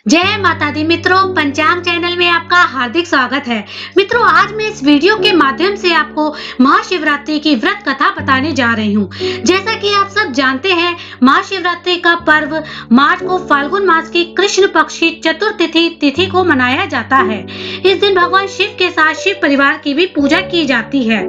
जय माता दी मित्रों, पंचांग चैनल में आपका हार्दिक स्वागत है। मित्रों, आज मैं इस वीडियो के माध्यम से आपको महाशिवरात्रि की व्रत कथा बताने जा रही हूँ। जैसा कि आप सब जानते हैं, महाशिवरात्रि का पर्व मार्च को फाल्गुन मास की कृष्ण पक्ष की चतुर्थी तिथि को मनाया जाता है। इस दिन भगवान शिव के साथ शिव परिवार की भी पूजा की जाती है।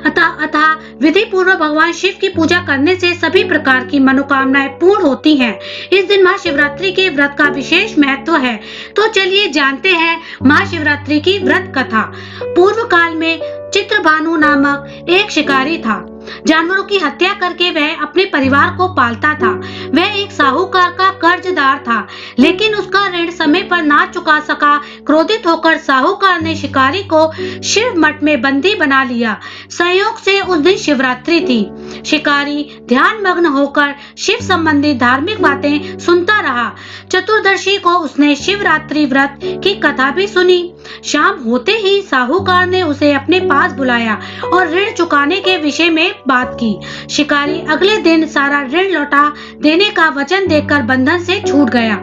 अतः विधि पूर्वक भगवान शिव की पूजा करने से सभी प्रकार की मनोकामनाएं पूर्ण होती हैं। इस दिन महाशिवरात्रि के व्रत का विशेष महत्व है। तो चलिए जानते हैं महाशिवरात्रि की व्रत कथा। पूर्व काल में चित्रभानु नामक एक शिकारी था। जानवरों की हत्या करके वह अपने परिवार को पालता था। वह एक साहूकार का कर्जदार था, लेकिन उसका ऋण समय पर ना चुका सका। क्रोधित होकर साहूकार ने शिकारी को शिव मठ में बंदी बना लिया। संयोग से उस दिन शिवरात्रि थी। शिकारी ध्यान मग्न होकर शिव संबंधी धार्मिक बातें सुनता रहा। चतुर्दशी को उसने शिवरात्रि व्रत की कथा भी सुनी। शाम होते ही साहूकार ने उसे अपने पास बुलाया और ऋण चुकाने के विषय में बात की। शिकारी अगले दिन सारा ऋण लौटा देने का वचन देकर बंधन से छूट गया।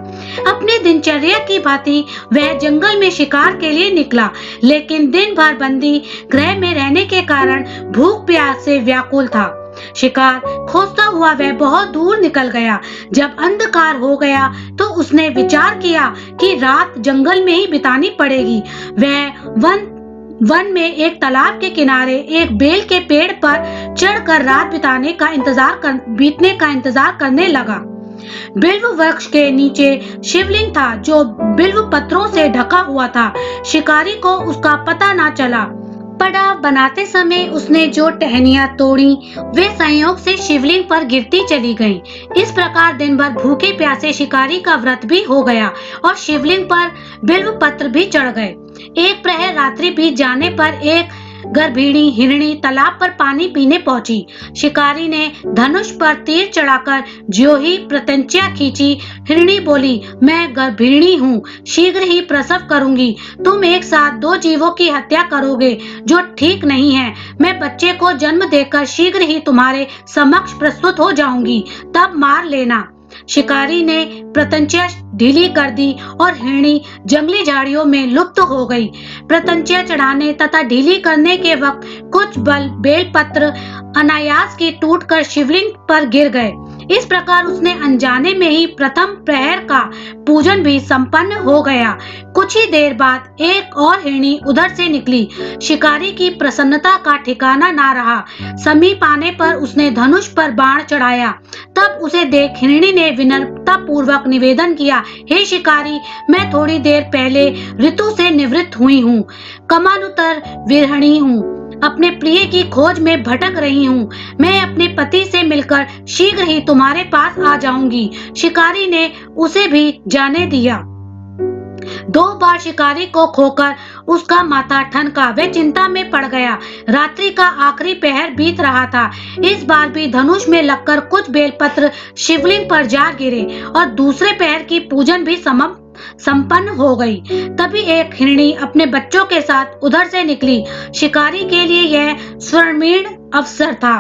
अपनी दिनचर्या की भांति वह जंगल में शिकार के लिए निकला, लेकिन दिन भर बंदी गृह में रहने के कारण भूख प्यास से व्याकुल था। शिकार खोजता हुआ वह बहुत दूर निकल गया। जब अंधकार हो गया तो उसने विचार किया कि रात जंगल में ही बितानी पड़ेगी। वह वन में एक तालाब के किनारे एक बेल के पेड़ पर चढ़कर रात बीतने का इंतजार करने लगा। बिल्व वृक्ष के नीचे शिवलिंग था, जो बिल्व पत्रों से ढका हुआ था। शिकारी को उसका पता न चला। पड़ाव बनाते समय उसने जो टहनियां तोड़ी, वे संयोग से शिवलिंग पर गिरती चली गईं। इस प्रकार दिन भर भूखे प्यासे शिकारी का व्रत भी हो गया और शिवलिंग पर बिल्व पत्र भी चढ़ गए। एक प्रहर रात्रि बीत जाने पर एक गर्भिणी हिरणी तालाब पर पानी पीने पहुंची। शिकारी ने धनुष पर तीर चढ़ाकर ज्यों ही प्रत्यंचा खींची, हिरणी बोली, मैं गर्भिणी हूँ, शीघ्र ही प्रसव करूंगी। तुम एक साथ दो जीवों की हत्या करोगे, जो ठीक नहीं है। मैं बच्चे को जन्म देकर शीघ्र ही तुम्हारे समक्ष प्रस्तुत हो जाऊंगी, तब मार लेना। शिकारी ने प्रत्यंचा ढीली कर दी और हिरणी जंगली झाड़ियों में लुप्त हो गई। प्रत्यंचा चढ़ाने तथा ढीली करने के वक्त कुछ बेलपत्र अनायास की टूटकर शिवलिंग पर गिर गए। इस प्रकार उसने अनजाने में ही प्रथम प्रहर का पूजन भी संपन्न हो गया। कुछ ही देर बाद एक और हिरणी उधर से निकली। शिकारी की प्रसन्नता का ठिकाना ना रहा। समीप आने पर उसने धनुष पर बाण चढ़ाया। तब उसे देख हिरणी ने विनम्रता पूर्वक निवेदन किया, हे शिकारी, मैं थोड़ी देर पहले ऋतु से निवृत्त हुई हूँ। कमानुतर विरहिणी हूँ, अपने प्रिय की खोज में भटक रही हूँ। मैं अपने पति से मिलकर शीघ्र ही तुम्हारे पास आ जाऊंगी। शिकारी ने उसे भी जाने दिया। दो बार शिकारी को खोकर उसका माथा ठनका। वह चिंता में पड़ गया। रात्रि का आखिरी पहर बीत रहा था। इस बार भी धनुष में लगकर कुछ बेलपत्र शिवलिंग पर जा गिरे और दूसरे पहर की पूजन भी संपन्न हो गई। तभी एक हिरणी अपने बच्चों के साथ उधर से निकली। शिकारी के लिए यह स्वर्णिम अवसर था।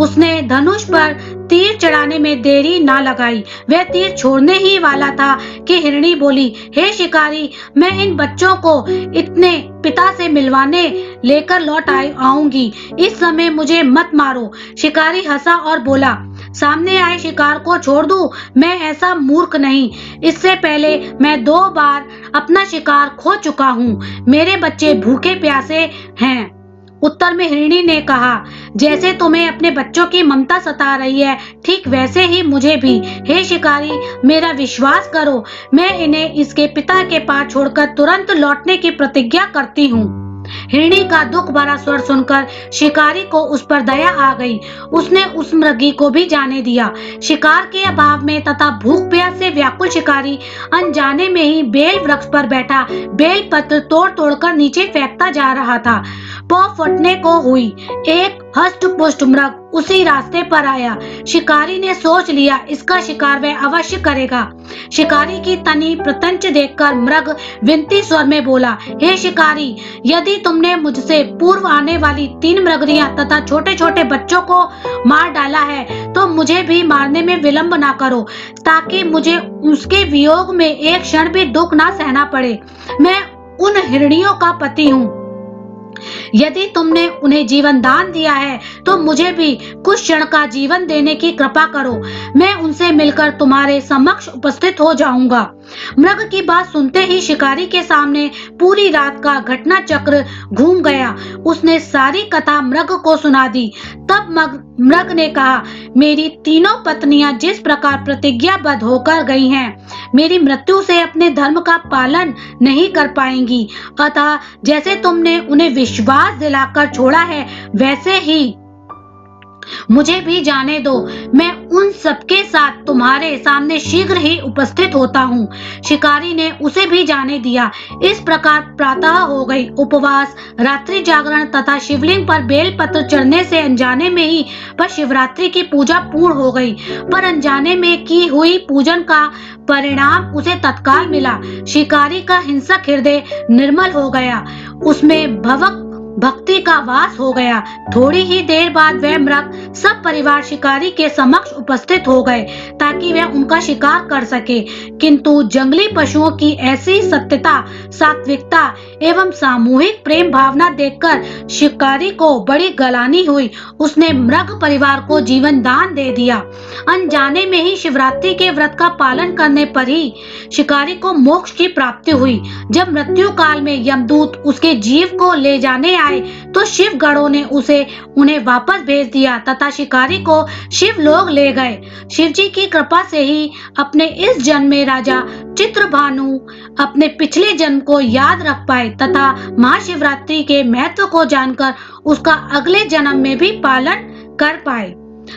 उसने धनुष पर तीर चढ़ाने में देरी ना लगाई। वह तीर छोड़ने ही वाला था कि हिरणी बोली, हे शिकारी, मैं इन बच्चों को इतने पिता से मिलवाने लेकर लौट आऊंगी। इस समय मुझे मत मारो। शिकारी हंसा और बोला, सामने आए शिकार को छोड़ दूं? मैं ऐसा मूर्ख नहीं। इससे पहले मैं 2 बार अपना शिकार खो चुका हूँ। मेरे बच्चे भूखे प्यासे हैं। उत्तर में हिरणी ने कहा, जैसे तुम्हें अपने बच्चों की ममता सता रही है, ठीक वैसे ही मुझे भी। हे शिकारी, मेरा विश्वास करो, मैं इन्हें इसके पिता के पास छोड़कर तुरंत लौटने की प्रतिज्ञा करती हूँ। हिरणी का दुख भरा स्वर सुनकर शिकारी को उस पर दया आ गई। उसने उस मृगी को भी जाने दिया। शिकार के अभाव में तथा भूख प्यास से व्याकुल शिकारी अनजाने में ही बेल वृक्ष पर बैठा बेल पत्र तोड़ तोड़कर नीचे फेंकता जा रहा था। पौ फटने को हुई। एक हष्ट पुष्ट मृग उसी रास्ते पर आया। शिकारी ने सोच लिया, इसका शिकार वह अवश्य करेगा। शिकारी की तनी प्रतंच देखकर मृग विनती स्वर में बोला, हे शिकारी, यदि तुमने मुझसे पूर्व आने वाली 3 मृगरियां तथा छोटे छोटे बच्चों को मार डाला है तो मुझे भी मारने में विलंब ना करो, ताकि मुझे उसके वियोग में एक क्षण भी दुख ना सहना पड़े। मैं उन हिरणियों का पति हूँ। यदि तुमने उन्हें जीवन दान दिया है तो मुझे भी कुछ क्षण का जीवन देने की कृपा करो। मैं उनसे मिलकर तुम्हारे समक्ष उपस्थित हो जाऊंगा। मृग की बात सुनते ही शिकारी के सामने पूरी रात का घटना चक्र घूम गया। उसने सारी कथा मृग को सुना दी। तब मृग ने कहा, मेरी तीनों पत्नियां जिस प्रकार प्रतिज्ञाबद्ध होकर गई हैं, मेरी मृत्यु से अपने धर्म का पालन नहीं कर पाएंगी। अतः जैसे तुमने उन्हें विश्वास दिलाकर छोड़ा है, वैसे ही मुझे भी जाने दो। मैं उन सबके साथ तुम्हारे सामने शीघ्र ही उपस्थित होता हूँ। शिकारी ने उसे भी जाने दिया। इस प्रकार प्रातः हो गई। उपवास, रात्रि जागरण तथा शिवलिंग पर बेलपत्र चढ़ने से अनजाने में ही पर शिवरात्रि की पूजा पूर्ण हो गई। पर अनजाने में की हुई पूजन का परिणाम उसे तत्काल मिला। शिकारी का हिंसक हृदय निर्मल हो गया, उसमें भवक भक्ति का वास हो गया। थोड़ी ही देर बाद वह मृग सब परिवार शिकारी के समक्ष उपस्थित हो गए ताकि वह उनका शिकार कर सके। किंतु जंगली पशुओं की ऐसी सत्यता, सात्विकता एवं सामूहिक प्रेम भावना देखकर शिकारी को बड़ी गलानी हुई। उसने मृग परिवार को जीवन दान दे दिया। अनजाने में ही शिवरात्रि के व्रत का पालन करने पर ही शिकारी को मोक्ष की प्राप्ति हुई। जब मृत्यु काल में यमदूत उसके जीव को ले जाने आए तो शिव गणों ने उन्हें वापस भेज दिया तथा शिकारी को शिवलोक ले गए। शिव जी की कृपा से ही अपने इस जन्म में राजा चित्रभानु अपने पिछले जन्म को याद रख पाए तथा महाशिवरात्रि के महत्व को जानकर उसका अगले जन्म में भी पालन कर पाए।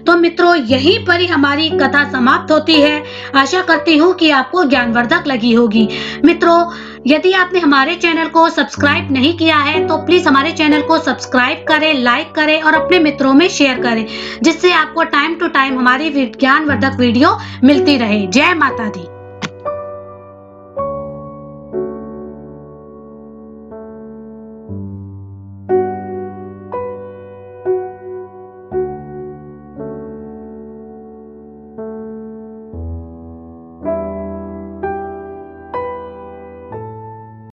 तो मित्रों, यहीं पर ही हमारी कथा समाप्त होती है। आशा करती हूँ कि आपको ज्ञानवर्धक लगी होगी। मित्रों, यदि आपने हमारे चैनल को सब्सक्राइब नहीं किया है तो प्लीज हमारे चैनल को सब्सक्राइब करें, लाइक करें और अपने मित्रों में शेयर करें, जिससे आपको टाइम टू टाइम हमारी ज्ञानवर्धक वीडियो मिलती रहे। जय माता दी।